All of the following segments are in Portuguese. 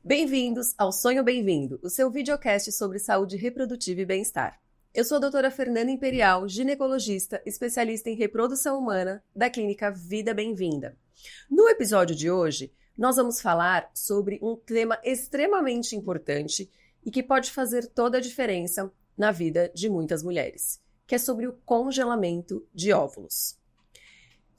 Bem-vindos ao Sonho Bem-vindo, o seu videocast sobre saúde reprodutiva e bem-estar. Eu sou a doutora Fernanda Imperial, ginecologista, especialista em reprodução humana da clínica Vida Bem-vinda. No episódio de hoje, nós vamos falar sobre um tema extremamente importante e que pode fazer toda a diferença na vida de muitas mulheres, que é sobre o congelamento de óvulos.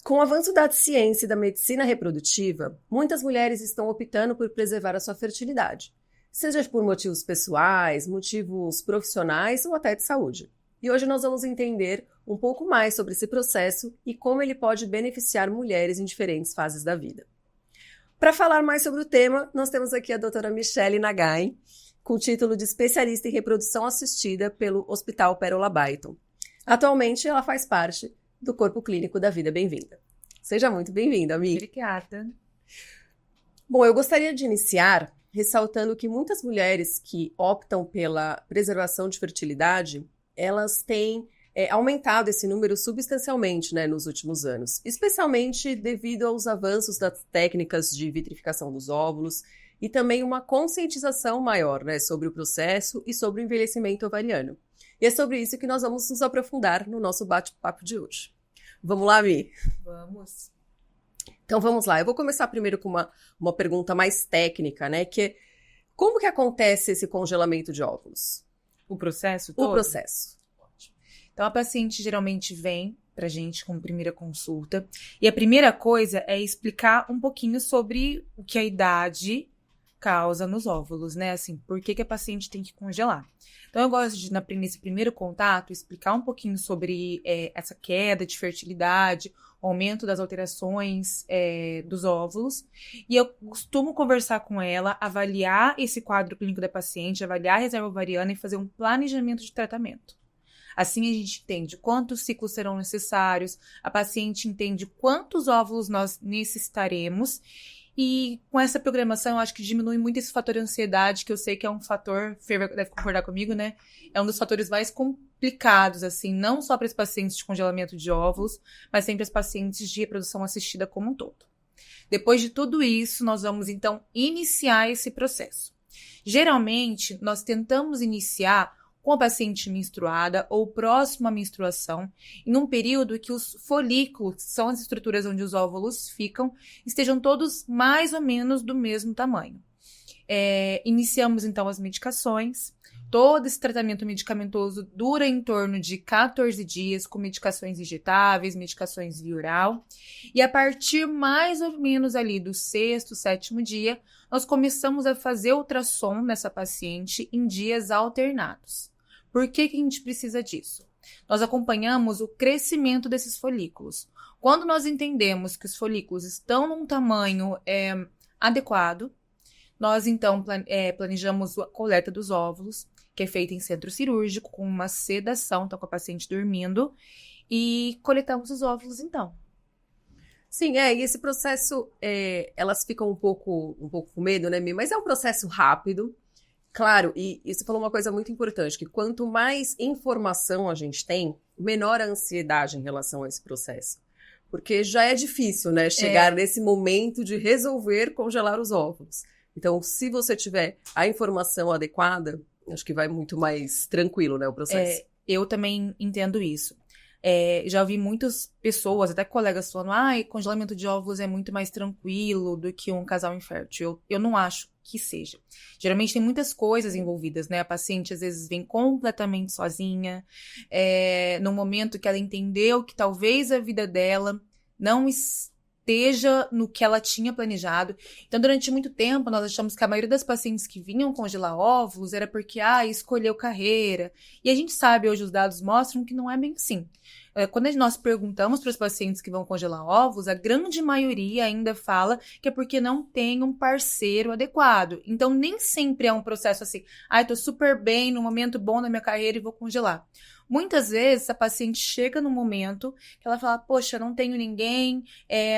Com o avanço da ciência e da medicina reprodutiva, muitas mulheres estão optando por preservar a sua fertilidade, seja por motivos pessoais, motivos profissionais ou até de saúde. E hoje nós vamos entender um pouco mais sobre esse processo e como ele pode beneficiar mulheres em diferentes fases da vida. Para falar mais sobre o tema, nós temos aqui a doutora Michele Nagai, com o título de especialista em reprodução assistida pelo Hospital Pérola Baiton. Atualmente, ela faz parte do Corpo Clínico da Vida Bem-vinda. Seja muito bem-vinda, amiga. Obrigada. Bom, eu gostaria de iniciar ressaltando que muitas mulheres que optam pela preservação de fertilidade, elas têm aumentado esse número substancialmente, nos últimos anos, especialmente devido aos avanços das técnicas de vitrificação dos óvulos e também uma conscientização maior, sobre o processo e sobre o envelhecimento ovariano. E é sobre isso que nós vamos nos aprofundar no nosso bate-papo de hoje. Vamos lá, Mi? Vamos. Então vamos lá. Eu vou começar primeiro com uma pergunta mais técnica, que é como que acontece esse congelamento de óvulos? O processo todo? O processo. Então a paciente geralmente vem pra gente com primeira consulta e a primeira coisa é explicar um pouquinho sobre o que a idade causa nos óvulos, Assim, por que a paciente tem que congelar. Então, eu gosto de, nesse primeiro contato, explicar um pouquinho sobre essa queda de fertilidade, o aumento das alterações dos óvulos. E eu costumo conversar com ela, avaliar esse quadro clínico da paciente, avaliar a reserva ovariana e fazer um planejamento de tratamento. Assim, a gente entende quantos ciclos serão necessários, a paciente entende quantos óvulos nós necessitaremos. E com essa programação, eu acho que diminui muito esse fator de ansiedade, que eu sei que é um fator, Fer deve concordar comigo, É um dos fatores mais complicados, assim, não só para os pacientes de congelamento de óvulos, mas sempre as pacientes de reprodução assistida como um todo. Depois de tudo isso, nós vamos, então, iniciar esse processo. Geralmente, nós tentamos iniciar com a paciente menstruada ou próximo à menstruação, em um período que os folículos, que são as estruturas onde os óvulos ficam, estejam todos mais ou menos do mesmo tamanho. Iniciamos, então, as medicações. Todo esse tratamento medicamentoso dura em torno de 14 dias, com medicações injetáveis, medicações via oral. E a partir mais ou menos ali do 6º, 7º dia, nós começamos a fazer ultrassom nessa paciente em dias alternados. Por que a gente precisa disso? Nós acompanhamos o crescimento desses folículos. Quando nós entendemos que os folículos estão num tamanho adequado, nós então planejamos a coleta dos óvulos, que é feita em centro cirúrgico, com uma sedação, então com a paciente dormindo, e coletamos os óvulos então. Sim, e esse processo, elas ficam um pouco com medo, Mi? Mas é um processo rápido. Claro, e você falou uma coisa muito importante, que quanto mais informação a gente tem, menor a ansiedade em relação a esse processo. Porque já é difícil, chegar nesse momento de resolver congelar os óvulos. Então, se você tiver a informação adequada, acho que vai muito mais tranquilo, o processo. Eu também entendo isso. Já ouvi muitas pessoas, até colegas falando, congelamento de óvulos é muito mais tranquilo do que um casal infértil. Eu não acho que seja. Geralmente tem muitas coisas envolvidas, A paciente às vezes vem completamente sozinha, no momento que ela entendeu que talvez a vida dela não esteja no que ela tinha planejado. Então, durante muito tempo, nós achamos que a maioria das pacientes que vinham congelar óvulos era porque, escolheu carreira. E a gente sabe, hoje os dados mostram que não é bem assim. Quando nós perguntamos para os pacientes que vão congelar óvulos, a grande maioria ainda fala que é porque não tem um parceiro adequado. Então, nem sempre é um processo assim, tô super bem, num momento bom da minha carreira e vou congelar. Muitas vezes, a paciente chega num momento que ela fala, poxa, não tenho ninguém,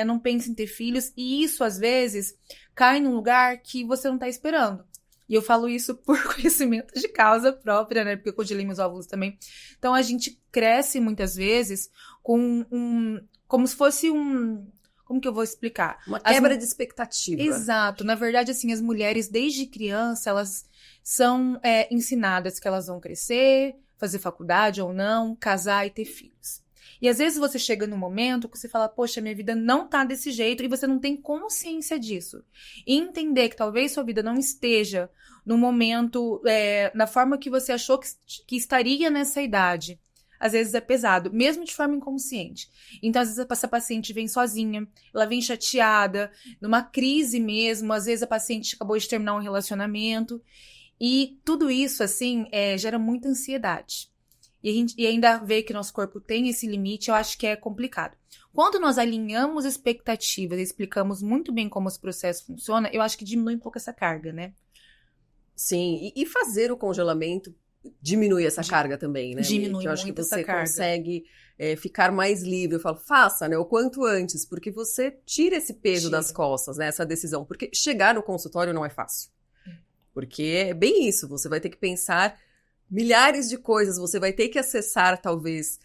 não penso em ter filhos, e isso, às vezes, cai num lugar que você não está esperando. E eu falo isso por conhecimento de causa própria, porque eu congelei meus óvulos também. Então, a gente cresce, muitas vezes, com como se fosse Como que eu vou explicar? Uma quebra de expectativa. Exato. Na verdade, assim, as mulheres, desde criança, elas são ensinadas que elas vão crescer, fazer faculdade ou não, casar e ter filhos. E às vezes você chega num momento que você fala, poxa, minha vida não tá desse jeito, e você não tem consciência disso. E entender que talvez sua vida não esteja no momento, na forma que você achou que estaria nessa idade. Às vezes é pesado, mesmo de forma inconsciente. Então, às vezes, essa paciente vem sozinha, ela vem chateada, numa crise mesmo, às vezes a paciente acabou de terminar um relacionamento. E tudo isso, assim, gera muita ansiedade. E ainda ver que nosso corpo tem esse limite, eu acho que é complicado. Quando nós alinhamos expectativas e explicamos muito bem como esse processo funciona, eu acho que diminui um pouco essa carga, né? Sim, e fazer o congelamento diminui essa carga também, né? Diminui que eu acho que muito você essa carga. consegue ficar mais livre. Eu falo, faça, né? O quanto antes, porque você tira esse peso das costas, né? Essa decisão. Porque chegar no consultório não é fácil. Porque é bem isso, você vai ter que pensar milhares de coisas, você vai ter que acessar, talvez,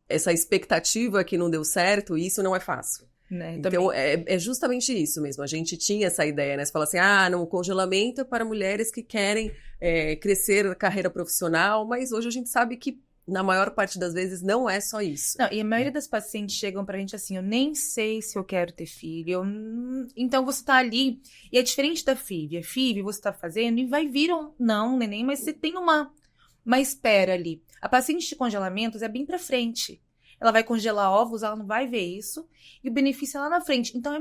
essa expectativa que não deu certo, e isso não é fácil. Né? Então, é justamente isso mesmo. A gente tinha essa ideia, né? Você fala assim, não, o congelamento é para mulheres que querem crescer na carreira profissional, mas hoje a gente sabe que, na maior parte das vezes, não é só isso. Não, e a maioria das pacientes chegam pra gente assim, eu nem sei se eu quero ter filho. Então, você tá ali, e é diferente da FIV. A FIV, você tá fazendo, e vai vir um não, neném, mas você tem uma espera ali. A paciente de congelamentos é bem pra frente. Ela vai congelar ovos, ela não vai ver isso. E o benefício é lá na frente. Então,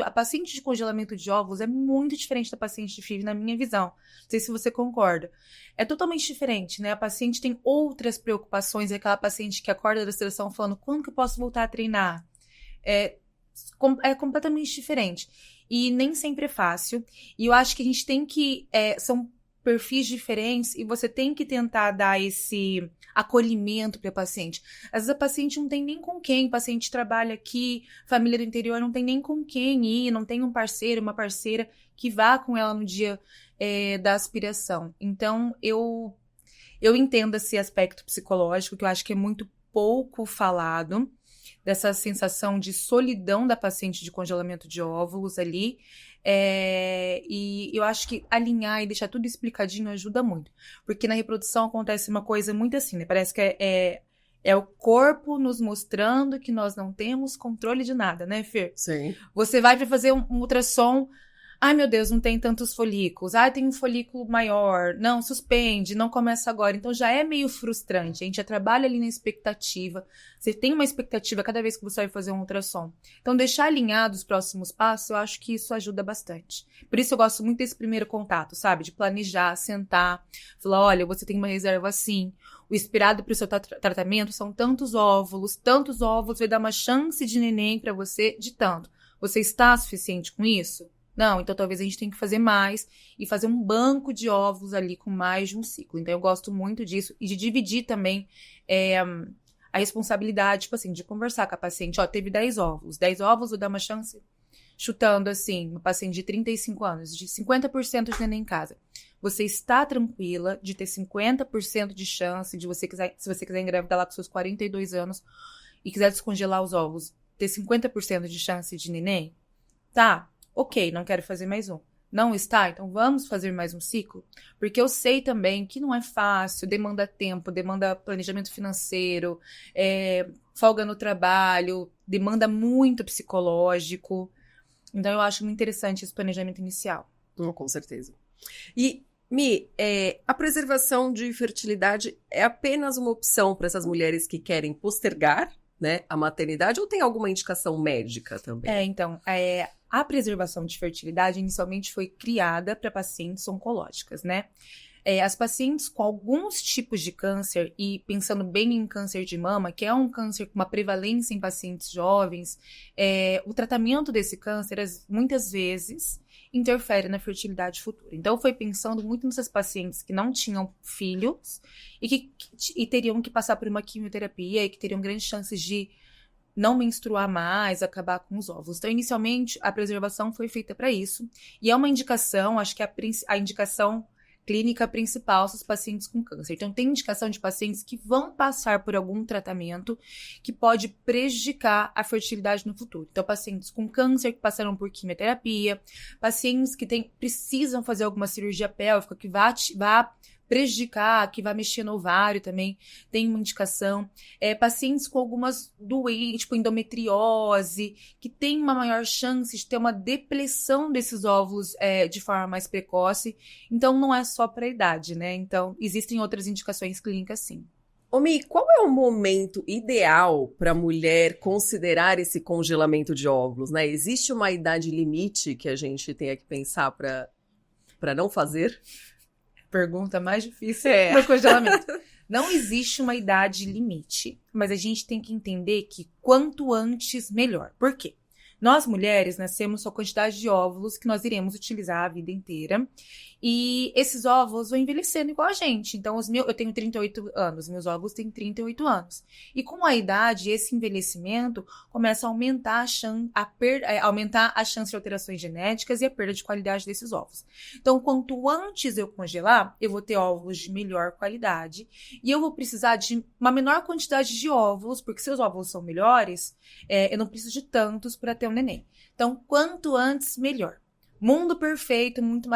a paciente de congelamento de ovos é muito diferente da paciente de FIV, na minha visão. Não sei se você concorda. É totalmente diferente, né? A paciente tem outras preocupações. É aquela paciente que acorda da seleção falando, quando que eu posso voltar a treinar? É completamente diferente. E nem sempre é fácil. E eu acho que a gente tem que... são perfis diferentes e você tem que tentar dar esse acolhimento para a paciente. Às vezes a paciente não tem nem com quem, o paciente trabalha aqui, família do interior não tem nem com quem ir, não tem um parceiro, uma parceira que vá com ela no dia da aspiração. Então, eu entendo esse aspecto psicológico, que eu acho que é muito pouco falado, dessa sensação de solidão da paciente de congelamento de óvulos ali. E eu acho que alinhar e deixar tudo explicadinho ajuda muito. Porque na reprodução acontece uma coisa muito assim, né? Parece que é o corpo nos mostrando que nós não temos controle de nada, né, Fer? Sim. Você vai para fazer um ultrassom, ai meu Deus, não tem tantos folículos, tem um folículo maior, não, suspende, não começa agora. Então já é meio frustrante, a gente já trabalha ali na expectativa, você tem uma expectativa cada vez que você vai fazer um ultrassom. Então deixar alinhado os próximos passos, eu acho que isso ajuda bastante. Por isso eu gosto muito desse primeiro contato, sabe? De planejar, sentar, falar, olha, você tem uma reserva assim, o esperado para o seu tratamento são tantos óvulos vai dar uma chance de neném para você de tanto. Você está suficiente com isso? Não, então talvez a gente tenha que fazer mais e fazer um banco de óvulos ali com mais de um ciclo. Então eu gosto muito disso e de dividir também a responsabilidade, tipo assim, de conversar com a paciente. Teve 10 óvulos. 10 óvulos vou dar uma chance, chutando assim, uma paciente de 35 anos, de 50% de neném em casa. Você está tranquila de ter 50% de chance de se você quiser engravidar lá com seus 42 anos e quiser descongelar os óvulos, ter 50% de chance de neném? Tá. Ok, não quero fazer mais um. Não está? Então vamos fazer mais um ciclo? Porque eu sei também que não é fácil, demanda tempo, demanda planejamento financeiro, folga no trabalho, demanda muito psicológico. Então eu acho muito interessante esse planejamento inicial. Com certeza. E, Mi, a preservação de fertilidade é apenas uma opção para essas mulheres que querem postergar, né, a maternidade, ou tem alguma indicação médica também? Então, a preservação de fertilidade inicialmente foi criada para pacientes oncológicas, né? As pacientes com alguns tipos de câncer, e pensando bem em câncer de mama, que é um câncer com uma prevalência em pacientes jovens, o tratamento desse câncer, muitas vezes, interfere na fertilidade futura. Então, foi pensando muito nessas pacientes que não tinham filhos e teriam que passar por uma quimioterapia e que teriam grandes chances de não menstruar mais, acabar com os óvulos. Então, inicialmente, a preservação foi feita para isso. E é uma indicação, acho que a indicação clínica principal são os pacientes com câncer. Então, tem indicação de pacientes que vão passar por algum tratamento que pode prejudicar a fertilidade no futuro. Então, pacientes com câncer que passaram por quimioterapia, pacientes que precisam fazer alguma cirurgia pélvica que vá prejudicar, que vai mexer no ovário também, tem uma indicação. Pacientes com algumas doenças, tipo endometriose, que tem uma maior chance de ter uma depressão desses óvulos de forma mais precoce. Então, não é só para a idade, né? Então, existem outras indicações clínicas, sim. Ô, Mi, qual é o momento ideal para a mulher considerar esse congelamento de óvulos, né? Existe uma idade limite que a gente tenha que pensar para não fazer? Pergunta mais difícil do congelamento. Não existe uma idade limite, mas a gente tem que entender que quanto antes, melhor. Por quê? Nós, mulheres, nascemos com a quantidade de óvulos que nós iremos utilizar a vida inteira. E esses óvulos vão envelhecendo igual a gente. Então, eu tenho 38 anos, meus óvulos têm 38 anos. E com a idade, esse envelhecimento começa a aumentar aumentar a chance de alterações genéticas e a perda de qualidade desses óvulos. Então, quanto antes eu congelar, eu vou ter óvulos de melhor qualidade. E eu vou precisar de uma menor quantidade de óvulos, porque se os óvulos são melhores, eu não preciso de tantos para ter um neném. Então, quanto antes, melhor. Mundo perfeito, mundo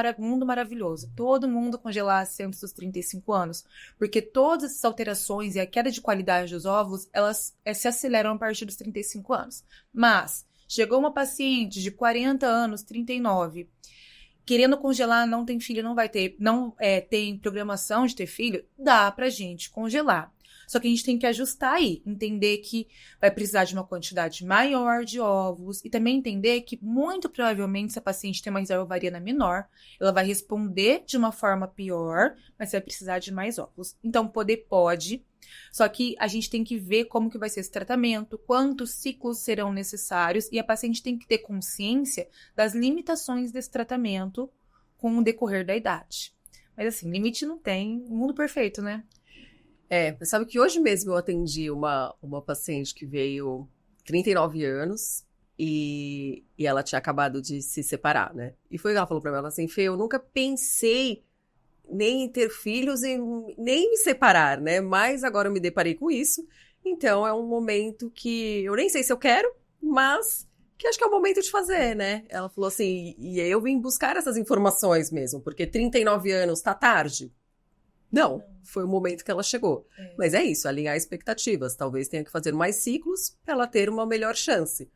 maravilhoso. Todo mundo congelasse antes dos 35 anos. Porque todas essas alterações e a queda de qualidade dos óvulos, elas se aceleram a partir dos 35 anos. Mas, chegou uma paciente de 40 anos, 39, querendo congelar, não tem filho, não tem programação de ter filho, dá pra gente congelar. Só que a gente tem que ajustar aí, entender que vai precisar de uma quantidade maior de óvulos e também entender que, muito provavelmente, se a paciente tem uma reserva ovariana menor, ela vai responder de uma forma pior, mas vai precisar de mais óvulos. Então, pode, só que a gente tem que ver como que vai ser esse tratamento, quantos ciclos serão necessários e a paciente tem que ter consciência das limitações desse tratamento com o decorrer da idade. Mas assim, limite não tem, mundo perfeito, né? Sabe que hoje mesmo eu atendi uma paciente que veio 39 anos e ela tinha acabado de se separar, né? E foi o que ela falou pra mim, ela assim, Fê, eu nunca pensei nem em ter filhos e nem me separar, né? Mas agora eu me deparei com isso, então é um momento que eu nem sei se eu quero, mas que acho que é o momento de fazer, né? Ela falou assim, e eu vim buscar essas informações mesmo, porque 39 anos tá tarde. Não, foi o momento que ela chegou. Mas é isso, alinhar expectativas. Talvez tenha que fazer mais ciclos para ela ter uma melhor chance.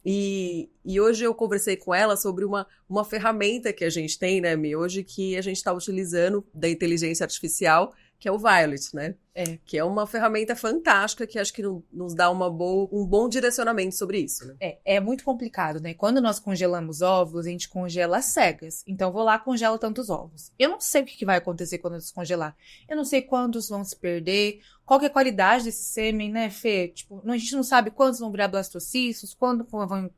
E hoje eu conversei com ela sobre uma ferramenta que a gente tem, né, Mi? Hoje que a gente está utilizando da inteligência artificial, que é o Violet, né? Que é uma ferramenta fantástica que acho que nos dá um bom direcionamento sobre isso, né? É muito complicado, né? Quando nós congelamos óvulos, a gente congela às cegas. Então, eu vou lá e congelo tantos óvulos. Eu não sei o que vai acontecer quando eu descongelar. Eu não sei quantos vão se perder, qual que é a qualidade desse sêmen, né, Fê? Tipo, a gente não sabe quantos vão virar blastocistos, quando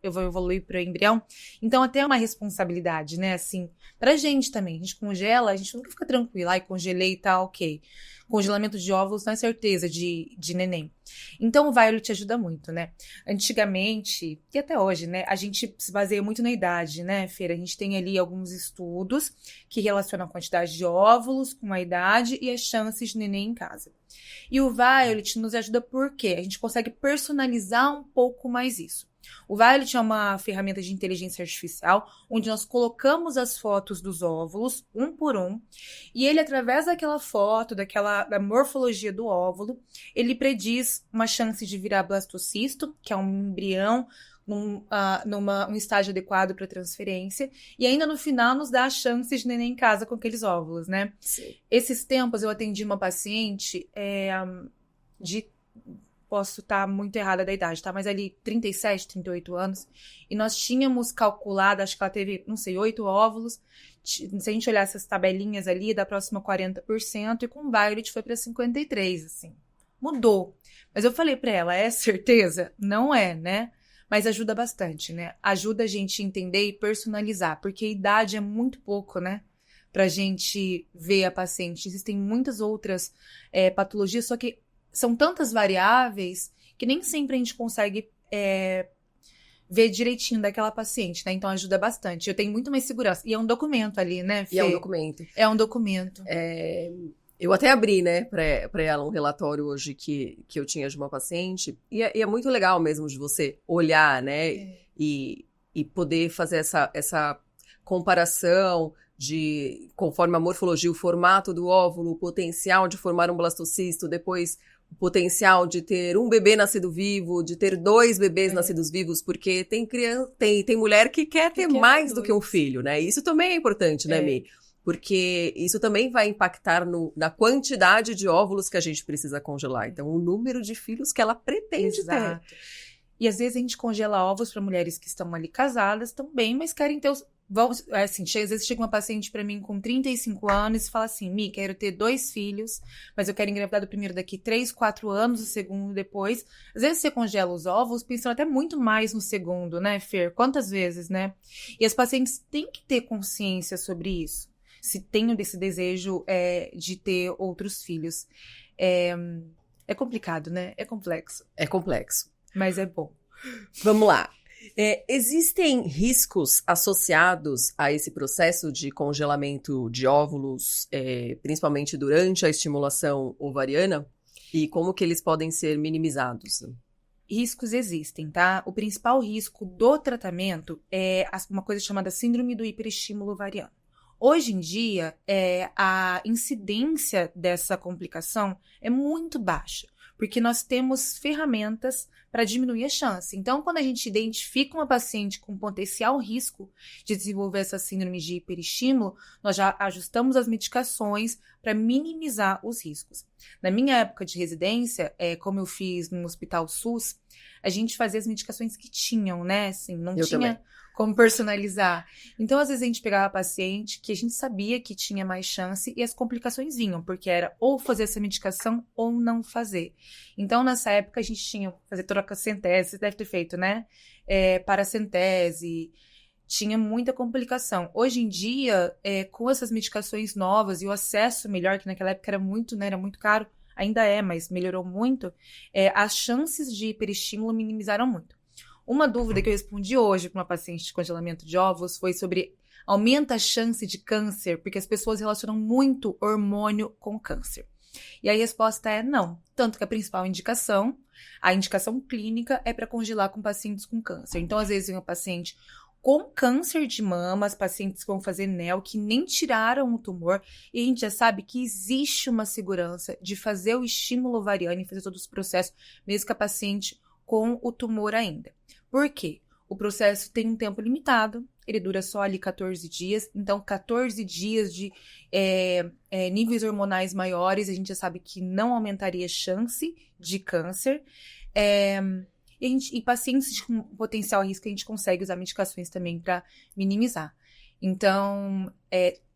eu vou evoluir para o embrião. Então, até é uma responsabilidade, né? Assim, pra gente também. A gente congela, a gente nunca fica tranquila. Ai, congelei e tá, ok. Congelamento de óvulos não é certeza de neném. Então, o Violet ajuda muito, né? Antigamente, e até hoje, né? A gente se baseia muito na idade, né, Feira? A gente tem ali alguns estudos que relacionam a quantidade de óvulos com a idade e as chances de neném em casa. E o Violet nos ajuda porque a gente consegue personalizar um pouco mais isso. O Violet é uma ferramenta de inteligência artificial onde nós colocamos as fotos dos óvulos, um por um, e ele, através daquela foto, da morfologia do óvulo, ele prediz uma chance de virar blastocisto, que é um embrião num estágio adequado para transferência, e ainda no final nos dá a chance de neném em casa com aqueles óvulos, né? Sim. Esses tempos eu atendi uma paciente posso estar muito errada da idade, tá? Mas ali 37, 38 anos, e nós tínhamos calculado, acho que ela teve, não sei, 8 óvulos, se a gente olhar essas tabelinhas ali, da próxima 40%, e com o Violet foi para 53%, assim. Mudou. Mas eu falei para ela, é certeza? Não é, né? Mas ajuda bastante, né? Ajuda a gente a entender e personalizar, porque a idade é muito pouco, né? Pra gente ver a paciente. Existem muitas outras patologias, só que são tantas variáveis que nem sempre a gente consegue ver direitinho daquela paciente, né? Então ajuda bastante. Eu tenho muito mais segurança. E é um documento ali, né, Fê? E é um documento. É um documento. Eu até abri, né, pra ela um relatório hoje que eu tinha de uma paciente. E é muito legal mesmo de você olhar, né? E poder fazer essa comparação de, conforme a morfologia, o formato do óvulo, o potencial de formar um blastocisto, depois o potencial de ter um bebê nascido vivo, de ter 2 bebês nascidos vivos, porque tem mulher que quer ter mais do que um filho, né? Isso também é importante, né, Mi? Porque isso também vai impactar na quantidade de óvulos que a gente precisa congelar. Então, o número de filhos que ela pretende ter. E às vezes a gente congela ovos para mulheres que estão ali casadas também, mas querem ter os... Assim, às vezes chega uma paciente para mim com 35 anos e fala assim, Mi, quero ter 2 filhos, mas eu quero engravidar do primeiro daqui 3, 4 anos, o segundo depois. Às vezes você congela os ovos pensando até muito mais no segundo, né, Fer? Quantas vezes, né? E as pacientes têm que ter consciência sobre isso. Se tem esse desejo de ter outros filhos. É complicado, né? É complexo. É complexo. Mas é bom. Vamos lá. Existem riscos associados a esse processo de congelamento de óvulos, principalmente durante a estimulação ovariana? E como que eles podem ser minimizados? Riscos existem, tá? O principal risco do tratamento é uma coisa chamada síndrome do hiperestímulo ovariano. Hoje em dia, a incidência dessa complicação é muito baixa, porque nós temos ferramentas para diminuir a chance. Então, quando a gente identifica uma paciente com potencial risco de desenvolver essa síndrome de hiperestímulo, nós já ajustamos as medicações para minimizar os riscos. Na minha época de residência, como eu fiz no Hospital SUS, a gente fazia as medicações que tinham, né? Assim, não Eu tinha também. como personalizar. Então, às vezes, a gente pegava paciente que a gente sabia que tinha mais chance e as complicações vinham, porque era ou fazer essa medicação ou não fazer. Então, nessa época, a gente tinha que fazer toracocentese, você deve ter feito, né? Paracentese, tinha muita complicação. Hoje em dia, com essas medicações novas e o acesso melhor, que naquela época era muito, né, era muito caro, ainda mas melhorou muito, as chances de hiperestímulo minimizaram muito. Uma dúvida que eu respondi hoje para uma paciente de congelamento de óvulos foi sobre aumenta a chance de câncer, porque as pessoas relacionam muito hormônio com câncer. E a resposta é não. Tanto que a principal indicação, a indicação clínica, é para congelar com pacientes com câncer. Então, às vezes, vem uma paciente com câncer de mama, as pacientes que vão fazer NEL, que nem tiraram o tumor, e a gente já sabe que existe uma segurança de fazer o estímulo ovariano e fazer todos os processos, mesmo que a paciente com o tumor ainda. Por quê? O processo tem um tempo limitado, ele dura só ali 14 dias, então 14 dias de níveis hormonais maiores, a gente já sabe que não aumentaria a chance de câncer, e pacientes com potencial risco a gente consegue usar medicações também para minimizar. Então,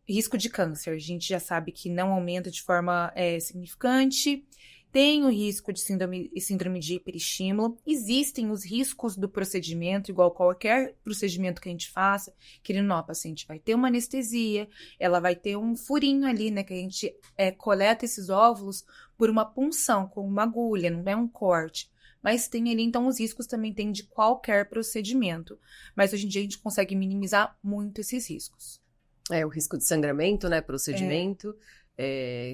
risco de câncer, a gente já sabe que não aumenta de forma significante. Tem o risco de síndrome de hiperestímulo. Existem os riscos do procedimento, igual qualquer procedimento que a gente faça. Querendo ou não, a paciente vai ter uma anestesia, ela vai ter um furinho ali, né? Que a gente coleta esses óvulos por uma punção, com uma agulha, não é um corte. Mas tem ali, então, os riscos também tem de qualquer procedimento. Mas hoje em dia a gente consegue minimizar muito esses riscos. O risco de sangramento, né? Procedimento,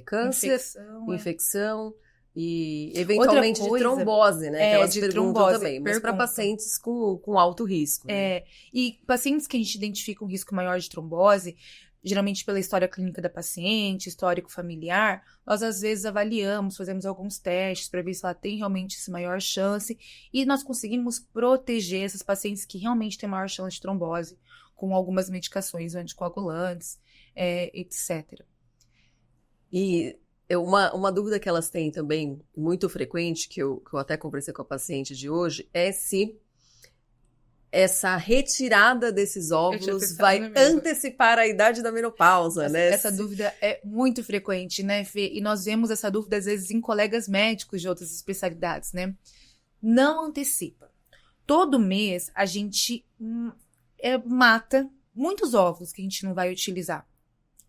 câncer, infecção. E, eventualmente, de trombose, né? Que elas perguntam também, mas para pacientes com alto risco. Né? E pacientes que a gente identifica um risco maior de trombose, geralmente pela história clínica da paciente, histórico familiar, nós às vezes avaliamos, fazemos alguns testes para ver se ela tem realmente essa maior chance e nós conseguimos proteger essas pacientes que realmente têm maior chance de trombose com algumas medicações anticoagulantes, etc. E uma dúvida que elas têm também, muito frequente, que eu até conversei com a paciente de hoje, é se essa retirada desses óvulos vai antecipar a idade da menopausa, né? Essa dúvida é muito frequente, né, Fê? E nós vemos essa dúvida, às vezes, em colegas médicos de outras especialidades, né? Não antecipa. Todo mês, a gente mata muitos óvulos que a gente não vai utilizar.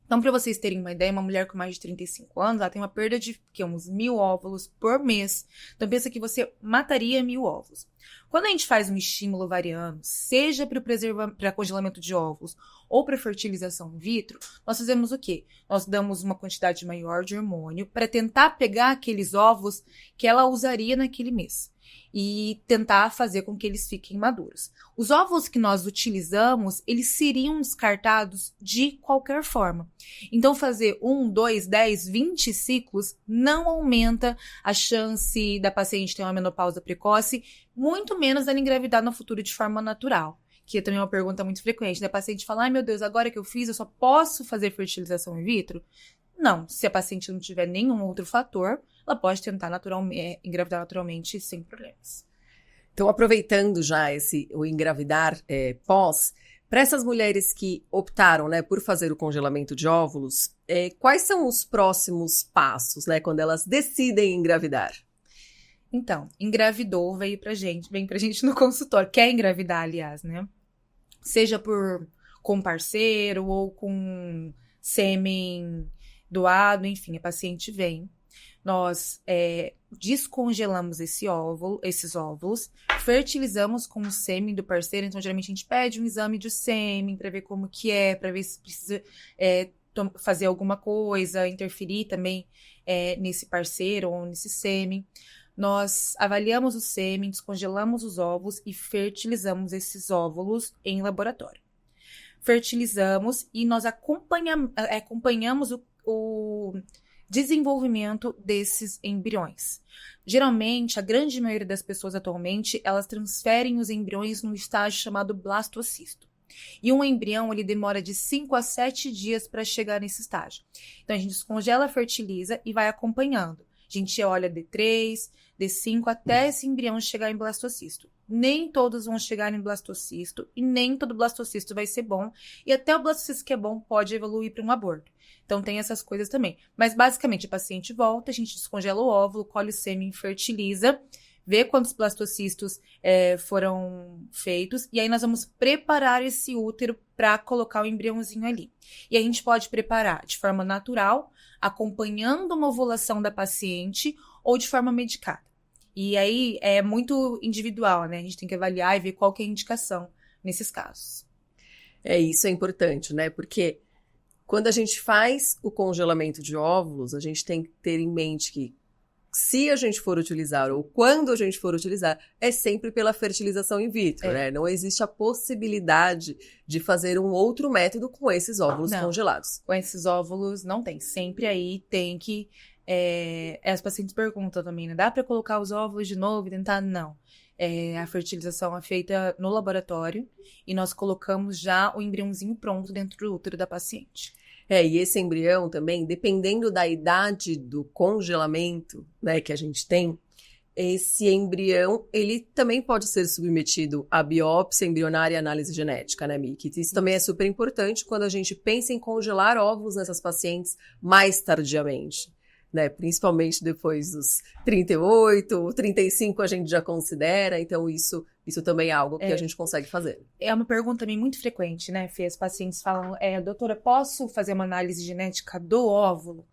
Então, para vocês terem uma ideia, uma mulher com mais de 35 anos, ela tem uma perda de uns 1.000 óvulos por mês. Então, pensa que você mataria 1.000 óvulos. Quando a gente faz um estímulo ovariano, seja para congelamento de óvulos ou para fertilização in vitro, nós fazemos o quê? Nós damos uma quantidade maior de hormônio para tentar pegar aqueles óvulos que ela usaria naquele mês e tentar fazer com que eles fiquem maduros. Os óvulos que nós utilizamos, eles seriam descartados de qualquer forma. Então, fazer 1, 2, 10, 20 ciclos não aumenta a chance da paciente ter uma menopausa precoce, muito menos dela engravidar no futuro de forma natural. Que é também uma pergunta muito frequente, né? A paciente fala, ai meu Deus, agora que eu fiz, eu só posso fazer fertilização in vitro? Não, se a paciente não tiver nenhum outro fator, ela pode tentar engravidar naturalmente sem problemas. Então, aproveitando já o engravidar pós, para essas mulheres que optaram, né, por fazer o congelamento de óvulos, quais são os próximos passos, né, quando elas decidem engravidar? Então, engravidou, vem pra gente no consultório. Quer engravidar, aliás, né? Seja com parceiro ou com sêmen doado, enfim, a paciente vem. Nós descongelamos esses óvulos, fertilizamos com o sêmen do parceiro. Então, geralmente, a gente pede um exame de sêmen para ver como que para ver se precisa fazer alguma coisa, interferir também nesse parceiro ou nesse sêmen. Nós avaliamos o sêmen, descongelamos os óvulos e fertilizamos esses óvulos em laboratório. Fertilizamos e nós acompanhamos o desenvolvimento desses embriões. Geralmente, a grande maioria das pessoas atualmente, elas transferem os embriões num estágio chamado blastocisto. E um embrião, ele demora de 5 a 7 dias para chegar nesse estágio. Então, a gente descongela, fertiliza e vai acompanhando. A gente olha D3, D5, até esse embrião chegar em blastocisto. Nem todos vão chegar em blastocisto e nem todo blastocisto vai ser bom. E até o blastocisto que é bom pode evoluir para um aborto. Então tem essas coisas também. Mas basicamente a paciente volta, a gente descongela o óvulo, colhe o sêmen, fertiliza, vê quantos blastocistos foram feitos. E aí nós vamos preparar esse útero para colocar o embriãozinho ali. E a gente pode preparar de forma natural, acompanhando uma ovulação da paciente ou de forma medicada. E aí é muito individual, né? A gente tem que avaliar e ver qual que é a indicação nesses casos. Isso é importante, né? Porque quando a gente faz o congelamento de óvulos, a gente tem que ter em mente que se a gente for utilizar ou quando a gente for utilizar, é sempre pela fertilização in vitro, né? Não existe a possibilidade de fazer um outro método com esses óvulos congelados. Com esses óvulos não tem. Sempre aí tem que... as pacientes perguntam também, né? Dá para colocar os óvulos de novo e tentar? Não. A fertilização é feita no laboratório e nós colocamos já o embriãozinho pronto dentro do útero da paciente. E esse embrião também, dependendo da idade do congelamento, né, que a gente tem, esse embrião, ele também pode ser submetido à biópsia embrionária e análise genética, né, Miki? Isso também é super importante quando a gente pensa em congelar óvulos nessas pacientes mais tardiamente, né? Principalmente depois dos 38, 35 a gente já considera, então isso também é algo que a gente consegue fazer. É uma pergunta também muito frequente, né, Fê? As pacientes falam, doutora, posso fazer uma análise genética do óvulo?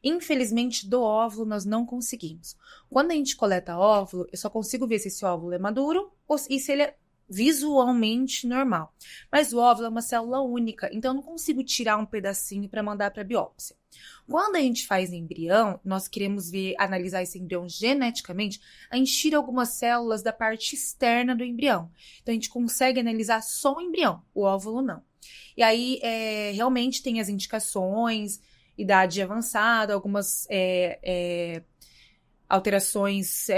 Infelizmente, do óvulo nós não conseguimos. Quando a gente coleta óvulo, eu só consigo ver se esse óvulo é maduro e se ele é visualmente normal. Mas o óvulo é uma célula única, então eu não consigo tirar um pedacinho para mandar para biópsia. Quando a gente faz embrião, nós queremos analisar esse embrião geneticamente, a gente tira algumas células da parte externa do embrião. Então a gente consegue analisar só o embrião, o óvulo não. E aí realmente tem as indicações, idade avançada, algumas alterações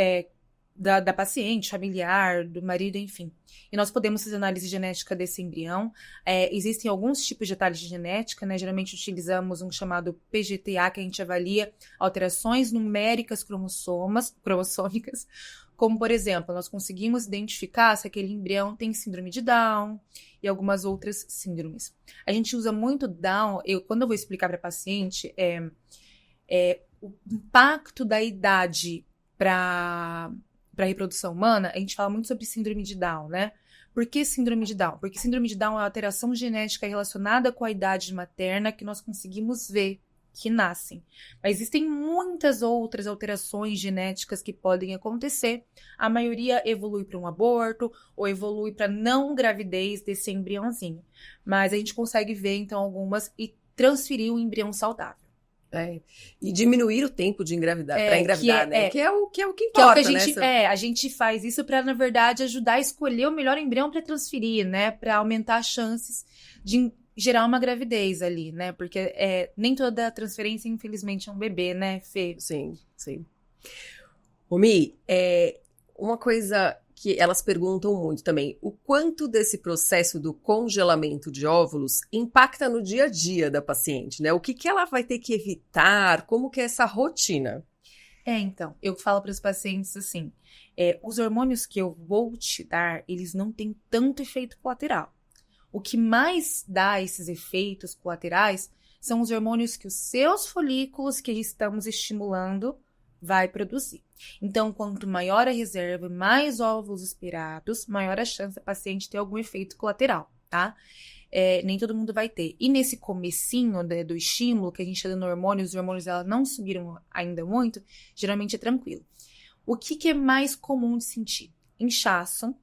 da paciente, familiar, do marido, enfim. E nós podemos fazer análise genética desse embrião. Existem alguns tipos de análise genética, né? Geralmente utilizamos um chamado PGTA, que a gente avalia alterações numéricas cromossômicas, como, por exemplo, nós conseguimos identificar se aquele embrião tem síndrome de Down e algumas outras síndromes. A gente usa muito Down, quando eu vou explicar para a paciente, o impacto da idade para para a reprodução humana, a gente fala muito sobre síndrome de Down, né? Por que síndrome de Down? Porque síndrome de Down é uma alteração genética relacionada com a idade materna que nós conseguimos ver que nascem. Mas existem muitas outras alterações genéticas que podem acontecer. A maioria evolui para um aborto ou evolui para não gravidez desse embriãozinho. Mas a gente consegue ver, então, algumas e transferir o embrião saudável. E diminuir o tempo de engravidar, para engravidar, né? Que é o que importa, que é o que a gente, a gente faz isso para, na verdade, ajudar a escolher o melhor embrião para transferir, né? Para aumentar as chances de gerar uma gravidez ali, né? Porque nem toda transferência, infelizmente, é um bebê, né, Fê? Sim. Mi, uma coisa que elas perguntam muito também, o quanto desse processo do congelamento de óvulos impacta no dia a dia da paciente, né? O que ela vai ter que evitar, como que é essa rotina? Então, eu falo para os pacientes assim, os hormônios que eu vou te dar, eles não têm tanto efeito colateral. O que mais dá esses efeitos colaterais são os hormônios que os seus folículos que estamos estimulando vai produzir. Então, quanto maior a reserva e mais óvulos esperados, maior a chance da paciente ter algum efeito colateral, tá? Nem todo mundo vai ter. E nesse comecinho do estímulo, que a gente está dando hormônios, os hormônios ela não subiram ainda muito, geralmente é tranquilo. O que é mais comum de sentir? Inchaço,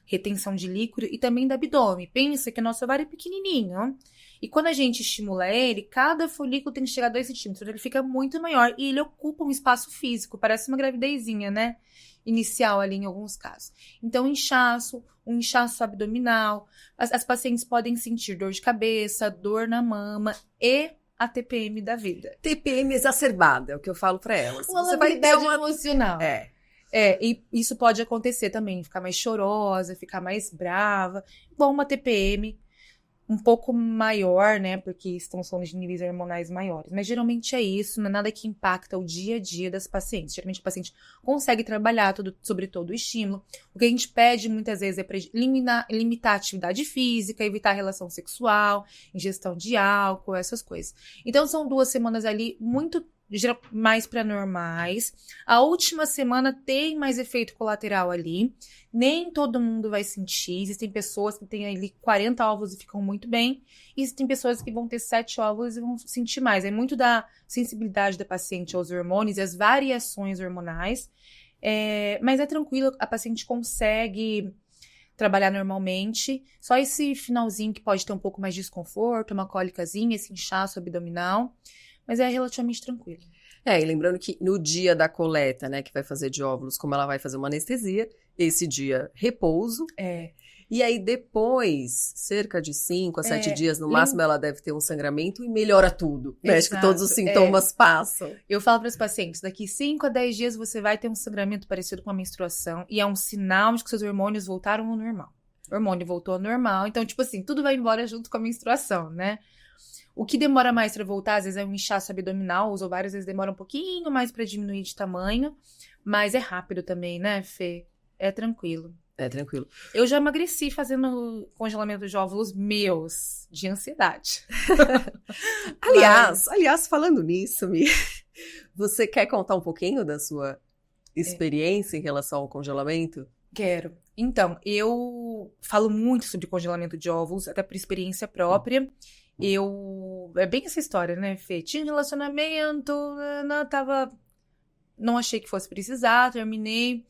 retenção de líquido e também do abdômen. Pensa que o nosso ovário é pequenininho. E quando a gente estimula ele, cada folículo tem que chegar a 2 centímetros. Então ele fica muito maior e ele ocupa um espaço físico. Parece uma gravidezinha, né? Inicial ali em alguns casos. Então, um inchaço abdominal. As pacientes podem sentir dor de cabeça, dor na mama e a TPM da vida. TPM exacerbada, é o que eu falo para elas. Você vai ter uma emocional. E isso pode acontecer também, ficar mais chorosa, ficar mais brava. Bom, uma TPM um pouco maior, né, porque estamos falando de níveis hormonais maiores. Mas geralmente é isso, não é nada que impacta o dia a dia das pacientes. Geralmente o paciente consegue trabalhar sobre todo o estímulo. O que a gente pede muitas vezes é para limitar a atividade física, evitar a relação sexual, ingestão de álcool, essas coisas. Então são 2 semanas ali muito mais para normais. A última semana tem mais efeito colateral ali. Nem todo mundo vai sentir. Existem pessoas que têm ali 40 óvulos e ficam muito bem. E existem pessoas que vão ter 7 óvulos e vão sentir mais. É muito da sensibilidade da paciente aos hormônios e as variações hormonais. Mas é tranquilo, a paciente consegue trabalhar normalmente. Só esse finalzinho que pode ter um pouco mais de desconforto, uma cólicazinha, esse inchaço abdominal. Mas é relativamente tranquilo. E lembrando que no dia da coleta, né, que vai fazer de óvulos, como ela vai fazer uma anestesia, esse dia repouso. E aí depois, cerca de 5 a 7 dias no máximo, ela deve ter um sangramento e melhora tudo. Né? Acho que todos os sintomas passam. Eu falo para os pacientes, daqui 5 a 10 dias você vai ter um sangramento parecido com a menstruação e é um sinal de que seus hormônios voltaram ao normal. O hormônio voltou ao normal, então, tipo assim, tudo vai embora junto com a menstruação, né? O que demora mais para voltar, às vezes, é um inchaço abdominal. Os ovários, às vezes, demoram um pouquinho mais para diminuir de tamanho. Mas é rápido também, né, Fê? É tranquilo. É tranquilo. Eu já emagreci fazendo congelamento de óvulos meus, de ansiedade. Aliás, falando nisso, Mi, você quer contar um pouquinho da sua experiência em relação ao congelamento? Quero. Então, eu falo muito sobre congelamento de óvulos, até por experiência própria. É bem essa história, né, Fê? Tinha um relacionamento, não achei que fosse precisar, terminei,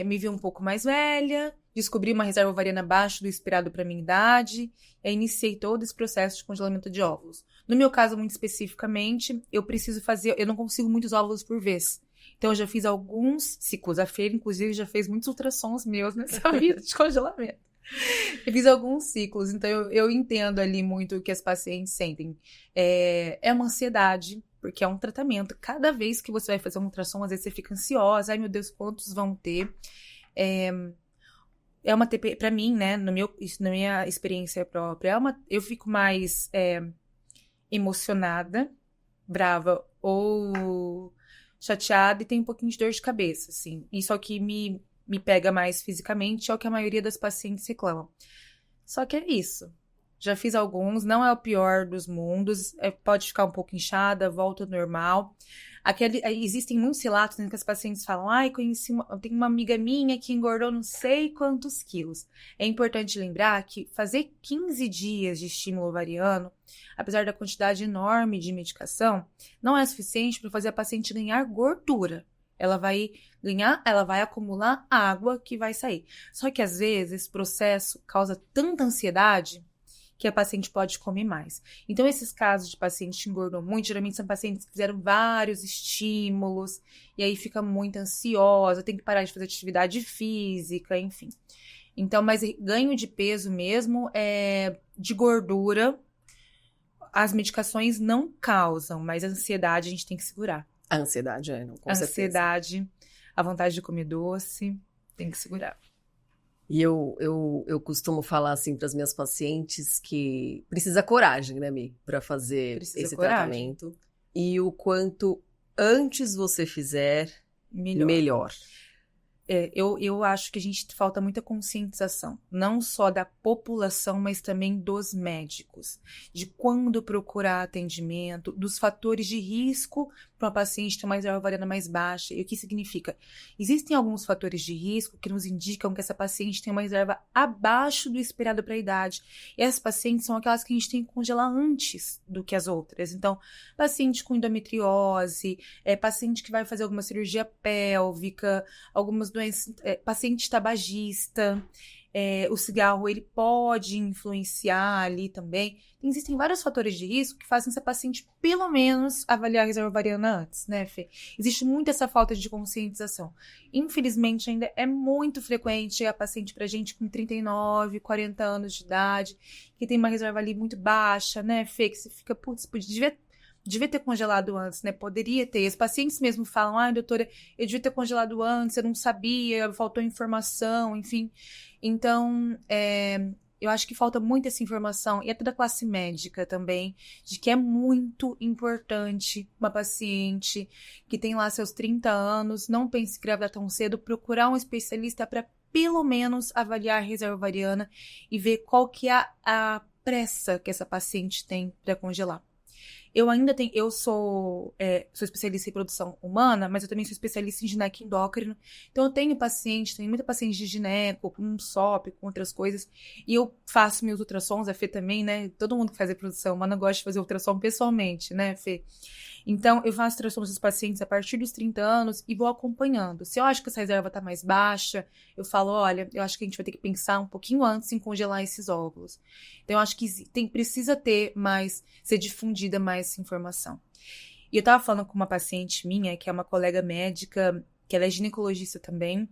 me vi um pouco mais velha, descobri uma reserva ovariana abaixo do esperado para minha idade, e iniciei todo esse processo de congelamento de óvulos. No meu caso, muito especificamente, eu não consigo muitos óvulos por vez. Então, eu já fiz alguns ciclos. A Fê, inclusive, já fez muitos ultrassons meus nessa vida de congelamento. Eu fiz alguns ciclos, então eu entendo ali muito o que as pacientes sentem. É uma ansiedade, porque é um tratamento. Cada vez que você vai fazer um ultrassom, às vezes você fica ansiosa. Ai, meu Deus, quantos vão ter? É uma TP, pra mim, né, na minha experiência própria, eu fico mais emocionada, brava ou chateada e tenho um pouquinho de dor de cabeça, assim. Isso é o que me pega mais fisicamente, é o que a maioria das pacientes reclamam. Só que é isso. Já fiz alguns, não é o pior dos mundos, pode ficar um pouco inchada, volta ao normal. Existem muitos relatos em que as pacientes falam, eu tenho uma amiga minha que engordou não sei quantos quilos. É importante lembrar que fazer 15 dias de estímulo ovariano, apesar da quantidade enorme de medicação, não é suficiente para fazer a paciente ganhar gordura. Ela vai acumular água que vai sair. Só que às vezes esse processo causa tanta ansiedade que a paciente pode comer mais. Então, esses casos de pacientes que engordam muito, geralmente são pacientes que fizeram vários estímulos, e aí fica muito ansiosa, tem que parar de fazer atividade física, enfim. Então, mas ganho de peso mesmo, de gordura, as medicações não causam, mas a ansiedade a gente tem que segurar. A ansiedade, não, com certeza. A ansiedade, a vontade de comer doce, tem que segurar. E eu costumo falar assim para as minhas pacientes que precisa coragem, né, Mi, para fazer esse tratamento. E o quanto antes você fizer, melhor. Eu acho que a gente falta muita conscientização, não só da população, mas também dos médicos, de quando procurar atendimento, dos fatores de risco para uma paciente ter uma reserva ovariana mais baixa. E o que significa? Existem alguns fatores de risco que nos indicam que essa paciente tem uma reserva abaixo do esperado para a idade. E essas pacientes são aquelas que a gente tem que congelar antes do que as outras. Então, paciente com endometriose, paciente que vai fazer alguma cirurgia pélvica, algumas doenças, paciente tabagista, o cigarro ele pode influenciar ali também. Existem vários fatores de risco que fazem essa paciente pelo menos avaliar a reserva ovariana antes, né, Fê? Existe muito essa falta de conscientização. Infelizmente ainda é muito frequente chegar paciente pra gente com 39, 40 anos de idade, que tem uma reserva ali muito baixa, né, Fê? Que você fica, putz, devia ter congelado antes, né? Poderia ter. Os pacientes mesmo falam, doutora, eu devia ter congelado antes, eu não sabia, faltou informação, enfim. Então, eu acho que falta muito essa informação, e até da classe médica também, de que é muito importante uma paciente que tem lá seus 30 anos, não pense em engravidar tão cedo, procurar um especialista para pelo menos avaliar a reserva ovariana e ver qual que é a pressa que essa paciente tem para congelar. Eu sou especialista em reprodução humana, mas eu também sou especialista em gineco endócrino. Então eu tenho muita paciente de gineco, com SOP, com outras coisas. E eu faço meus ultrassons, a Fê também, né? Todo mundo que faz reprodução humana gosta de fazer ultrassom pessoalmente, né, Fê? Então, eu faço ultrassons dos pacientes a partir dos 30 anos e vou acompanhando. Se eu acho que essa reserva tá mais baixa, eu falo, olha, eu acho que a gente vai ter que pensar um pouquinho antes em congelar esses óvulos. Então, eu acho que precisa ser difundida mais essa informação. E eu tava falando com uma paciente minha, que é uma colega médica, que ela é ginecologista também,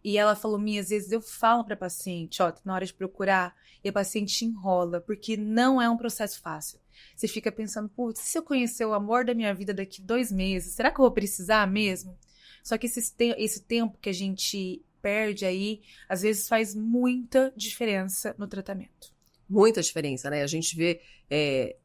e ela falou, às vezes eu falo pra paciente, tá na hora de procurar, e a paciente enrola, porque não é um processo fácil. Você fica pensando, putz, se eu conhecer o amor da minha vida daqui 2 meses, será que eu vou precisar mesmo? Só que esse tempo que a gente perde aí, às vezes faz muita diferença no tratamento. Muita diferença, né? A gente vê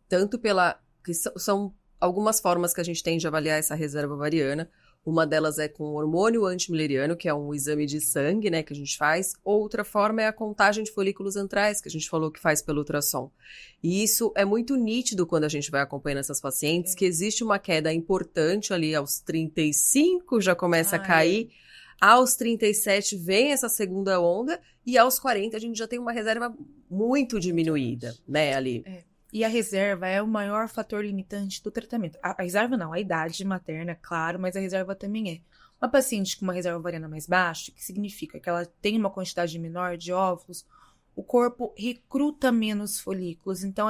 tanto que são algumas formas que a gente tem de avaliar essa reserva ovariana. Uma delas é com hormônio antimileriano, que é um exame de sangue, né, que a gente faz. Outra forma é a contagem de folículos antrais, que a gente falou que faz pelo ultrassom. E isso é muito nítido quando a gente vai acompanhando essas pacientes, que existe uma queda importante ali aos 35, já começa a cair. Aos 37 vem essa segunda onda, e aos 40 a gente já tem uma reserva muito diminuída, né, ali. E a reserva é o maior fator limitante do tratamento. A reserva não, a idade materna, claro, mas a reserva também é. Uma paciente com uma reserva ovariana mais baixa, que significa que ela tem uma quantidade menor de óvulos, o corpo recruta menos folículos. Então,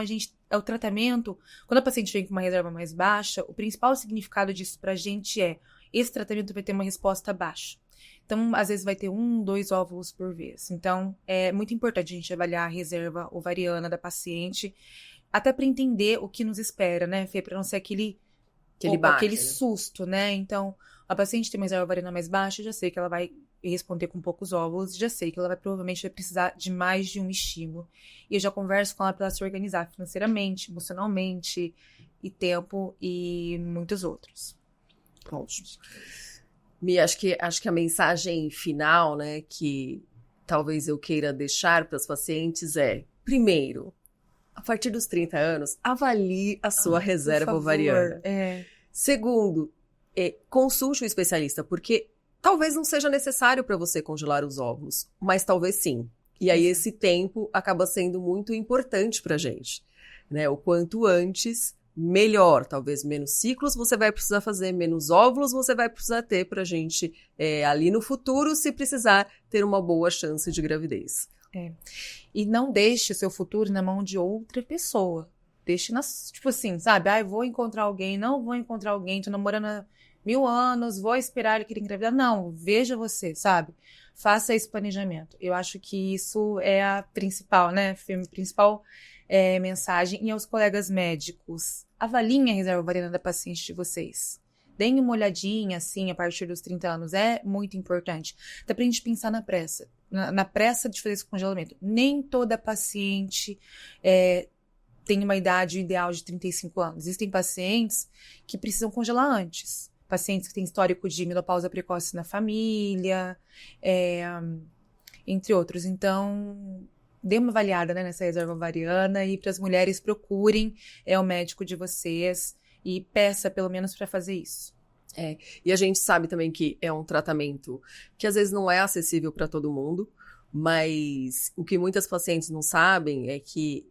o tratamento, quando a paciente vem com uma reserva mais baixa, o principal significado disso pra gente esse tratamento vai ter uma resposta baixa. Então, às vezes vai ter 1, 2 óvulos por vez. Então, é muito importante a gente avaliar a reserva ovariana da paciente, até para entender o que nos espera, né, Fê? Para não ser aquele susto, né? Então, a paciente tem uma reserva ovariana mais baixa, já sei que ela vai responder com poucos óvulos, já sei que ela provavelmente vai precisar de mais de um estímulo. E eu já converso com ela para ela se organizar financeiramente, emocionalmente, e tempo, e muitos outros. Ótimo. Mi, acho que a mensagem final, né, que talvez eu queira deixar para as pacientes primeiro, a partir dos 30 anos, avalie a sua reserva ovariana. Segundo, consulte um especialista, porque talvez não seja necessário para você congelar os óvulos, mas talvez sim. E aí esse tempo acaba sendo muito importante pra gente, né? O quanto antes, melhor. Talvez menos ciclos você vai precisar fazer, menos óvulos você vai precisar ter pra gente, ali no futuro, se precisar ter uma boa chance de gravidez. E não deixe o seu futuro na mão de outra pessoa. Deixe tipo assim, sabe? Vou encontrar alguém, não vou encontrar alguém, tô namorando há 1000 anos, vou esperar ele querer engravidar. Não, veja você, sabe? Faça esse planejamento. Eu acho que isso é a principal, né? A principal mensagem. E aos colegas médicos, avaliem a reserva ovariana da paciente de vocês. Deem uma olhadinha, assim, a partir dos 30 anos. É muito importante. Até pra gente pensar na pressa. Na pressa de fazer esse congelamento. Nem toda paciente tem uma idade ideal de 35 anos. Existem pacientes que precisam congelar antes. Pacientes que têm histórico de menopausa precoce na família, entre outros. Então, dê uma avaliada, né, nessa reserva ovariana e para as mulheres procurem o médico de vocês e peça pelo menos para fazer isso. E a gente sabe também que é um tratamento que às vezes não é acessível para todo mundo, mas o que muitas pacientes não sabem é que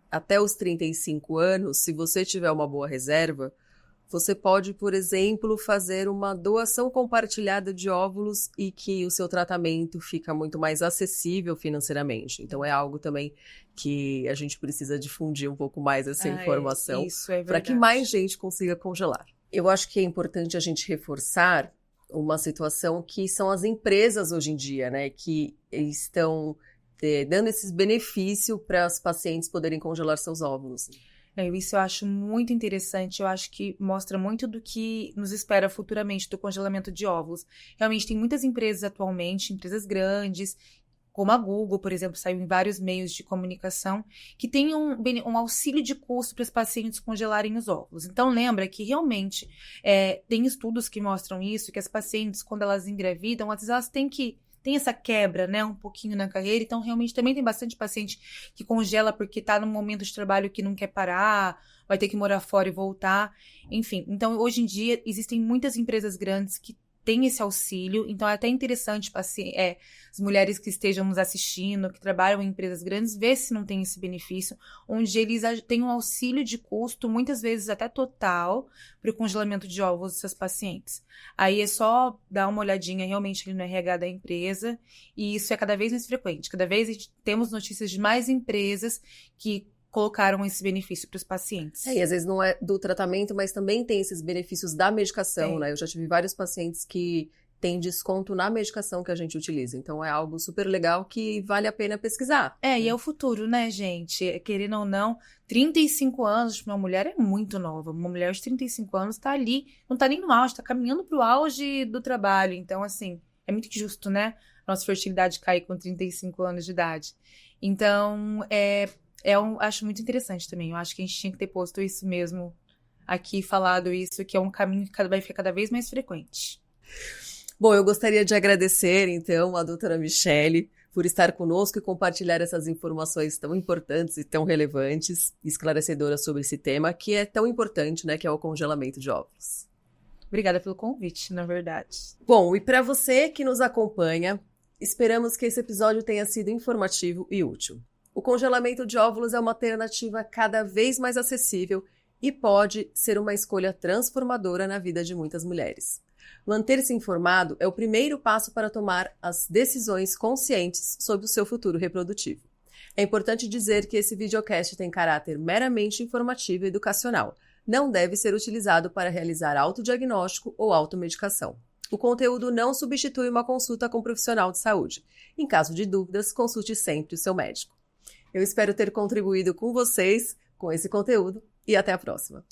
até os 35 anos, se você tiver uma boa reserva, você pode, por exemplo, fazer uma doação compartilhada de óvulos e que o seu tratamento fica muito mais acessível financeiramente. Então, é algo também que a gente precisa difundir um pouco mais essa informação para que mais gente consiga congelar. Eu acho que é importante a gente reforçar uma situação que são as empresas hoje em dia, né, que estão dando esses benefícios para as pacientes poderem congelar seus óvulos. Isso eu acho muito interessante, eu acho que mostra muito do que nos espera futuramente do congelamento de óvulos. Realmente tem muitas empresas atualmente, empresas grandes, como a Google, por exemplo, saiu em vários meios de comunicação, que tem um auxílio de custo para os pacientes congelarem os óvulos. Então lembra que realmente tem estudos que mostram isso, que as pacientes, quando elas engravidam, às vezes elas tem essa quebra, né, um pouquinho na carreira, então realmente também tem bastante paciente que congela porque tá num momento de trabalho que não quer parar, vai ter que morar fora e voltar, enfim. Então, hoje em dia, existem muitas empresas grandes que têm esse auxílio, então é até interessante as mulheres que estejam nos assistindo, que trabalham em empresas grandes, ver se não tem esse benefício, onde eles têm um auxílio de custo, muitas vezes até total, para o congelamento de óvulos dos seus pacientes. Aí é só dar uma olhadinha realmente ali no RH da empresa, e isso é cada vez mais frequente. Cada vez temos notícias de mais empresas que colocaram esse benefício para os pacientes. E às vezes não é do tratamento, mas também tem esses benefícios da medicação, né? Eu já tive vários pacientes que têm desconto na medicação que a gente utiliza. Então é algo super legal que vale a pena pesquisar. E é o futuro, né, gente? Querendo ou não, 35 anos para uma mulher é muito nova. Uma mulher de 35 anos está ali, não está nem no auge, está caminhando para o auge do trabalho. Então, assim, é muito justo, né? Nossa fertilidade cair com 35 anos de idade. Então, eu acho muito interessante também. Eu acho que a gente tinha que ter posto isso mesmo aqui, falado isso, que é um caminho que vai ficar cada vez mais frequente. Bom, eu gostaria de agradecer, então, a doutora Michele por estar conosco e compartilhar essas informações tão importantes e tão relevantes e esclarecedoras sobre esse tema, que é tão importante, né, que é o congelamento de óvulos. Obrigada pelo convite, na verdade. Bom, e para você que nos acompanha, esperamos que esse episódio tenha sido informativo e útil. O congelamento de óvulos é uma alternativa cada vez mais acessível e pode ser uma escolha transformadora na vida de muitas mulheres. Manter-se informado é o primeiro passo para tomar as decisões conscientes sobre o seu futuro reprodutivo. É importante dizer que esse videocast tem caráter meramente informativo e educacional. Não deve ser utilizado para realizar autodiagnóstico ou automedicação. O conteúdo não substitui uma consulta com um profissional de saúde. Em caso de dúvidas, consulte sempre o seu médico. Eu espero ter contribuído com vocês com esse conteúdo e até a próxima.